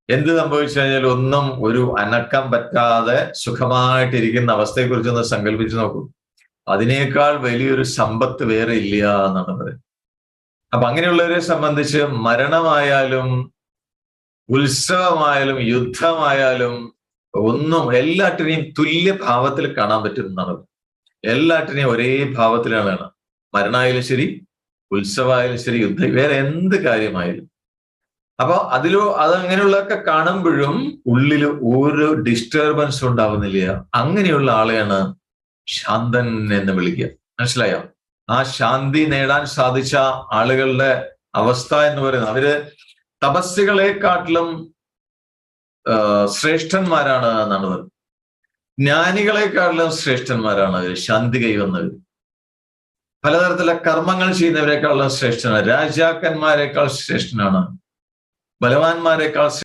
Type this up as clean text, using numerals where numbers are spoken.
എന്ത് സംഭവിച്ചു കഴിഞ്ഞാൽ ഒന്നും ഒരു അനക്കം പറ്റാതെ സുഖമായിട്ടിരിക്കുന്ന അവസ്ഥയെക്കുറിച്ചൊന്ന് സങ്കല്പിച്ചു നോക്കൂ. അതിനേക്കാൾ വലിയൊരു സമ്പത്ത് വേറെ ഇല്ല എന്നാണ് പറയുന്നത്. അപ്പൊ അങ്ങനെയുള്ളവരെ സംബന്ധിച്ച് മരണമായാലും ഉത്സവമായാലും യുദ്ധമായാലും ഒന്നും എല്ലാറ്റിനെയും തുല്യ ഭാവത്തിൽ കാണാൻ പറ്റും എന്നാണ്. എല്ലാറ്റിനെയും ഒരേ ഭാവത്തിലാണ് കാണുക. മരണമായാലും ശരി, ഉത്സവമായാലും ശരി, യുദ്ധം, വേറെ എന്ത് കാര്യമായാലും. അപ്പൊ അതങ്ങനെയുള്ളതൊക്കെ കാണുമ്പോഴും ഉള്ളിൽ ഒരു ഡിസ്റ്റർബൻസ് ഉണ്ടാവുന്നില്ല. അങ്ങനെയുള്ള ആളെയാണ് ശാന്തൻ എന്ന് വിളിക്കുക. മനസ്സിലായോ? ആ ശാന്തി നേടാൻ സാധിച്ച ആളുകളുടെ അവസ്ഥ എന്ന് പറയുന്നത്, അവര് തപസ്സുകളെക്കാട്ടിലും ശ്രേഷ്ഠന്മാരാണ് എന്നാണ് പറയുന്നത്. ജ്ഞാനികളെക്കാട്ടിലും ശ്രേഷ്ഠന്മാരാണ് അവർ, ശാന്തി കൈവന്നവർ. പലതരത്തിലുള്ള കർമ്മങ്ങൾ ചെയ്യുന്നവരെക്കാളും ശ്രേഷ്ഠനാണ്. രാജാക്കന്മാരെക്കാൾ ശ്രേഷ്ഠനാണ്. ബലവാന്മാരെക്കാൾ